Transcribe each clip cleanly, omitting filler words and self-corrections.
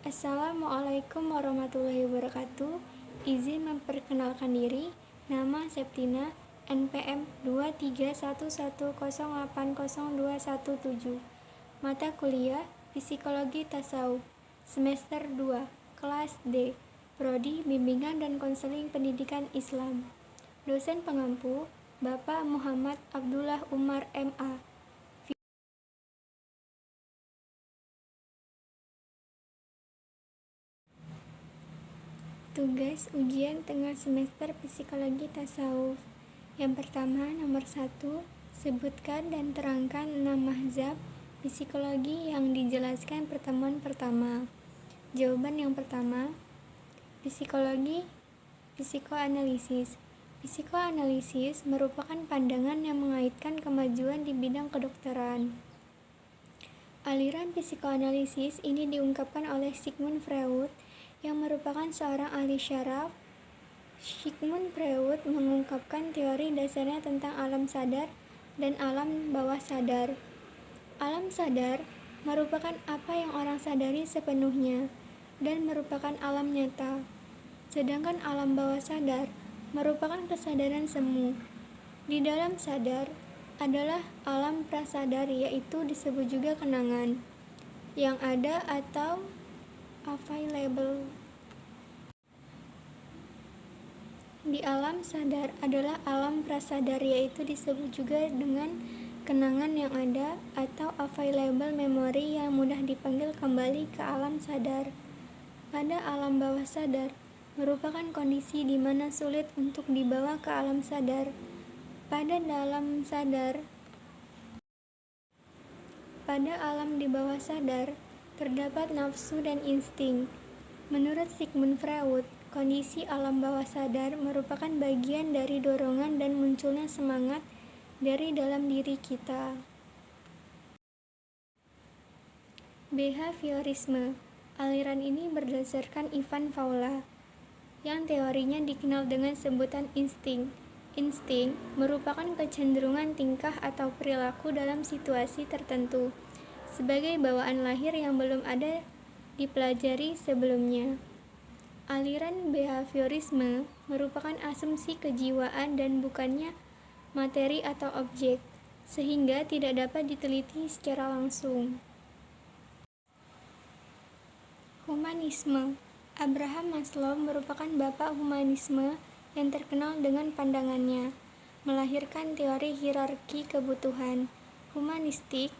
Assalamualaikum warahmatullahi wabarakatuh. Izin memperkenalkan diri. Nama Septina, NPM 23110802117. Mata kuliah Psikologi Tasawuf, semester 2, kelas D, Prodi Bimbingan dan Konseling Pendidikan Islam. Dosen pengampu Bapak Muhammad Abdullah Umar MA. Tugas ujian tengah semester Psikologi Tasawuf. Yang pertama, nomor 1, sebutkan dan terangkan 6 mazhab psikologi yang dijelaskan pertemuan pertama. Jawaban yang pertama, psikologi psikoanalisis. Psikoanalisis merupakan pandangan yang mengaitkan kemajuan di bidang kedokteran. Aliran psikoanalisis ini diungkapkan oleh Sigmund Freud yang merupakan seorang ahli syaraf. Sigmund Freud mengungkapkan teori dasarnya tentang alam sadar dan alam bawah sadar. Alam sadar merupakan apa yang orang sadari sepenuhnya dan merupakan alam nyata. Sedangkan alam bawah sadar merupakan kesadaran semu. Di dalam sadar adalah alam prasadar, yaitu disebut juga kenangan yang ada atau available. Di alam sadar adalah alam prasadar, yaitu disebut juga dengan kenangan yang ada atau available memory yang mudah dipanggil kembali ke alam sadar. Pada alam bawah sadar merupakan kondisi di mana sulit untuk dibawa ke alam sadar. Pada alam di bawah sadar terdapat nafsu dan insting. Menurut Sigmund Freud, kondisi alam bawah sadar merupakan bagian dari dorongan dan munculnya semangat dari dalam diri kita. Behaviorisme. Aliran ini berdasarkan Ivan Fala, yang teorinya dikenal dengan sebutan insting. Insting merupakan kecenderungan tingkah atau perilaku dalam situasi tertentu, sebagai bawaan lahir yang belum ada dipelajari sebelumnya. Aliran behaviorisme merupakan asumsi kejiwaan dan bukannya materi atau objek, sehingga tidak dapat diteliti secara langsung. Humanisme. Abraham Maslow merupakan bapak humanisme yang terkenal dengan pandangannya melahirkan teori hierarki kebutuhan. Humanistik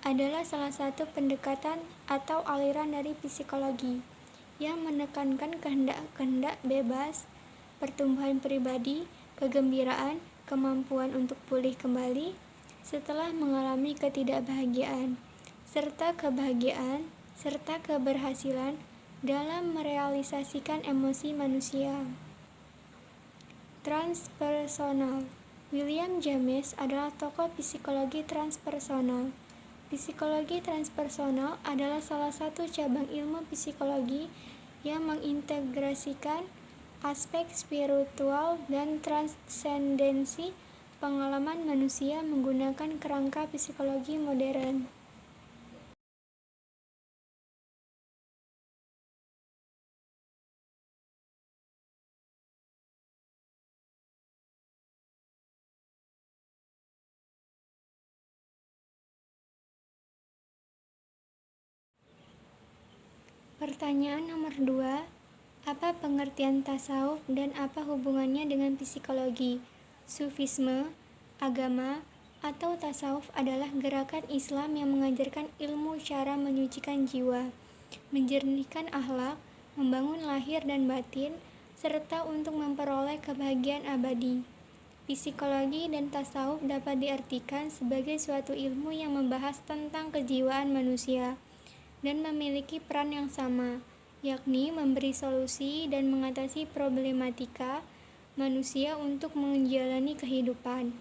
adalah salah satu pendekatan atau aliran dari psikologi yang menekankan kehendak-kehendak bebas, pertumbuhan pribadi, kegembiraan, kemampuan untuk pulih kembali setelah mengalami ketidakbahagiaan, serta kebahagiaan serta keberhasilan dalam merealisasikan emosi manusia. Transpersonal. William James adalah tokoh psikologi transpersonal. Psikologi transpersonal adalah salah satu cabang ilmu psikologi yang mengintegrasikan aspek spiritual dan transendensi pengalaman manusia menggunakan kerangka psikologi modern. Pertanyaan nomor 2. Apa pengertian tasawuf dan apa hubungannya dengan psikologi? Sufisme, agama, atau tasawuf adalah gerakan Islam yang mengajarkan ilmu cara menyucikan jiwa, menjernihkan akhlak, membangun lahir dan batin, serta untuk memperoleh kebahagiaan abadi. Psikologi dan tasawuf dapat diartikan sebagai suatu ilmu yang membahas tentang kejiwaan manusia dan memiliki peran yang sama, yakni memberi solusi dan mengatasi problematika manusia untuk menjalani kehidupan.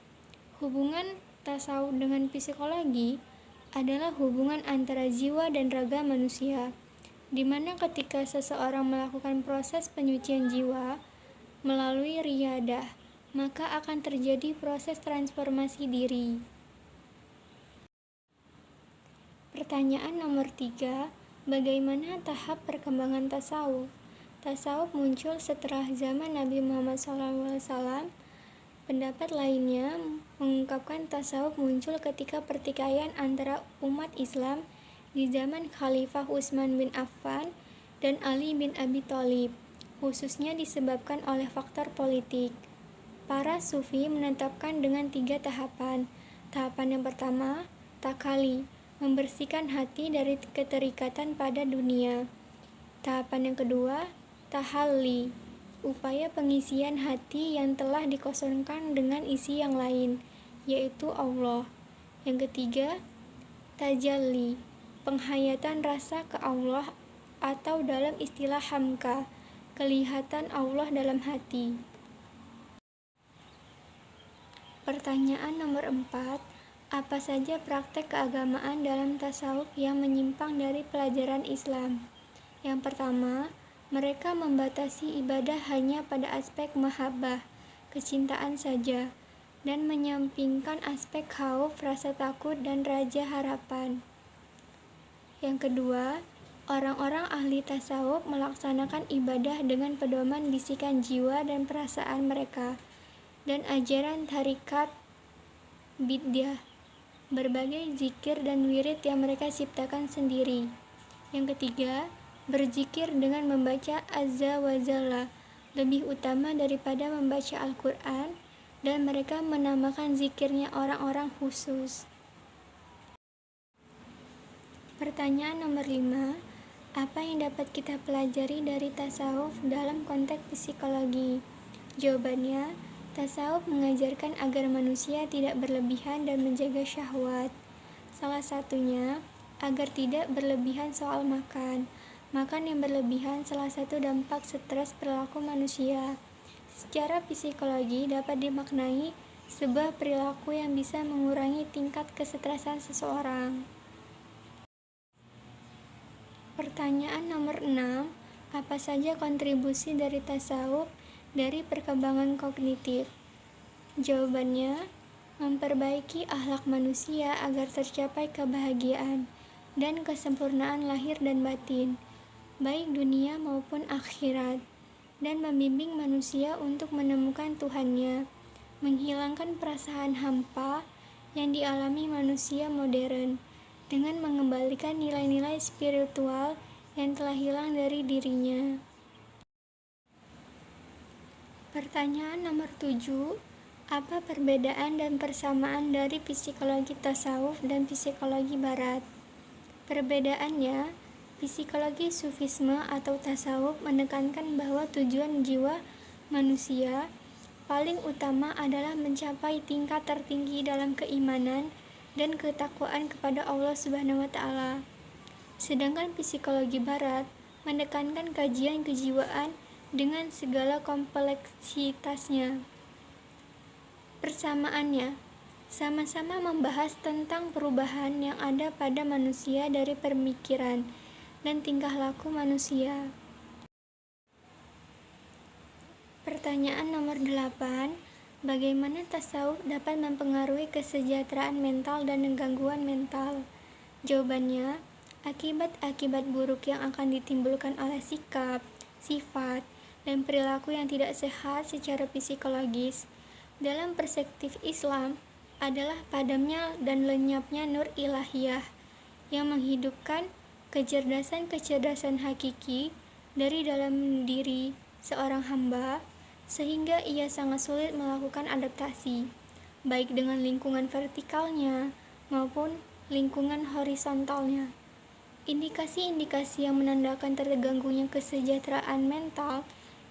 Hubungan tasawuf dengan psikologi adalah hubungan antara jiwa dan raga manusia, di mana ketika seseorang melakukan proses penyucian jiwa melalui riyadah, maka akan terjadi proses transformasi diri. Pertanyaan nomor 3. Bagaimana tahap perkembangan tasawuf? Tasawuf muncul setelah zaman Nabi Muhammad SAW. Pendapat lainnya mengungkapkan tasawuf muncul ketika pertikaian antara umat Islam di zaman Khalifah Utsman bin Affan dan Ali bin Abi Thalib, khususnya disebabkan oleh faktor politik. Para sufi menetapkan dengan 3 tahapan. Tahapan yang pertama, takali, membersihkan hati dari keterikatan pada dunia. Tahapan yang kedua, tahalli, upaya pengisian hati yang telah dikosongkan dengan isi yang lain, yaitu Allah. Yang ketiga, tajalli, penghayatan rasa ke Allah atau dalam istilah hamka, kelihatan Allah dalam hati. Pertanyaan nomor 4. Apa saja praktek keagamaan dalam tasawuf yang menyimpang dari pelajaran Islam? Yang pertama, mereka membatasi ibadah hanya pada aspek mahabbah, kecintaan saja, dan menyampingkan aspek khauf, rasa takut, dan raja harapan. Yang kedua, orang-orang ahli tasawuf melaksanakan ibadah dengan pedoman bisikan jiwa dan perasaan mereka, dan ajaran tarikat bid'ah, berbagai zikir dan wirid yang mereka ciptakan sendiri. Yang ketiga, berzikir dengan membaca Azza wa Jalla lebih utama daripada membaca Al-Quran, dan mereka menamakan zikirnya orang-orang khusus. Pertanyaan nomor 5. Apa yang dapat kita pelajari dari tasawuf dalam konteks psikologi? Jawabannya, tasawuf mengajarkan agar manusia tidak berlebihan dan menjaga syahwat. Salah satunya, agar tidak berlebihan soal makan. Makan yang berlebihan salah satu dampak stres perilaku manusia. Secara psikologi dapat dimaknai sebuah perilaku yang bisa mengurangi tingkat kesetresan seseorang. Pertanyaan nomor 6. Apa saja kontribusi dari tasawuf dari perkembangan kognitif? Jawabannya, memperbaiki akhlak manusia agar tercapai kebahagiaan dan kesempurnaan lahir dan batin, baik dunia maupun akhirat, dan membimbing manusia untuk menemukan Tuhannya, menghilangkan perasaan hampa yang dialami manusia modern, dengan mengembalikan nilai-nilai spiritual yang telah hilang dari dirinya. Pertanyaan nomor 7. Apa perbedaan dan persamaan dari psikologi tasawuf dan psikologi barat? Perbedaannya, psikologi sufisme atau tasawuf menekankan bahwa tujuan jiwa manusia paling utama adalah mencapai tingkat tertinggi dalam keimanan dan ketakwaan kepada Allah Subhanahu wa Ta'ala. Sedangkan psikologi barat menekankan kajian kejiwaan dengan segala kompleksitasnya. Persamaannya, sama-sama membahas tentang perubahan yang ada pada manusia dari pemikiran dan tingkah laku manusia. Pertanyaan nomor 8. Bagaimana tasawuf dapat mempengaruhi kesejahteraan mental dan gangguan mental? Jawabannya, akibat-akibat buruk yang akan ditimbulkan oleh sikap, sifat, dan perilaku yang tidak sehat secara psikologis dalam perspektif Islam adalah padamnya dan lenyapnya nur ilahiyah yang menghidupkan kecerdasan-kecerdasan hakiki dari dalam diri seorang hamba, sehingga ia sangat sulit melakukan adaptasi, baik dengan lingkungan vertikalnya maupun lingkungan horizontalnya. Indikasi-indikasi yang menandakan terganggunya kesejahteraan mental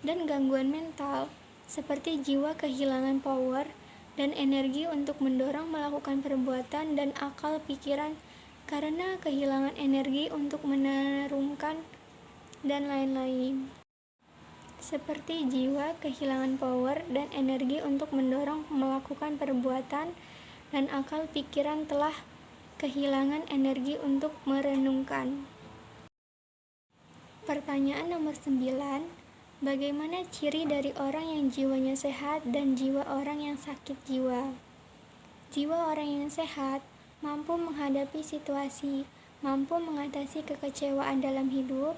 dan gangguan mental, seperti jiwa kehilangan power dan energi untuk mendorong melakukan perbuatan dan akal pikiran karena kehilangan energi untuk menurunkan, dan lain-lain. Seperti jiwa kehilangan power dan energi untuk mendorong melakukan perbuatan dan akal pikiran telah kehilangan energi untuk merenungkan. Pertanyaan nomor 9. Bagaimana ciri dari orang yang jiwanya sehat dan jiwa orang yang sakit jiwa? Jiwa orang yang sehat mampu menghadapi situasi, mampu mengatasi kekecewaan dalam hidup,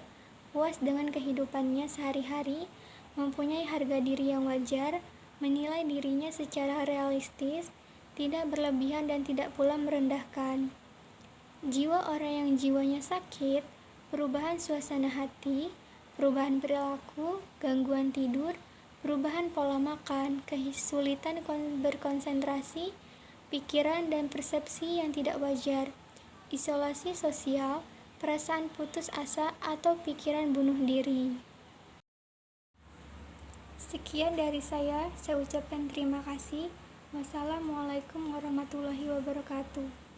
puas dengan kehidupannya sehari-hari, mempunyai harga diri yang wajar, menilai dirinya secara realistis, tidak berlebihan dan tidak pula merendahkan. Jiwa orang yang jiwanya sakit, perubahan suasana hati, perubahan perilaku, gangguan tidur, perubahan pola makan, kesulitan berkonsentrasi, pikiran dan persepsi yang tidak wajar, isolasi sosial, perasaan putus asa atau pikiran bunuh diri. Sekian dari saya ucapkan terima kasih. Wassalamualaikum warahmatullahi wabarakatuh.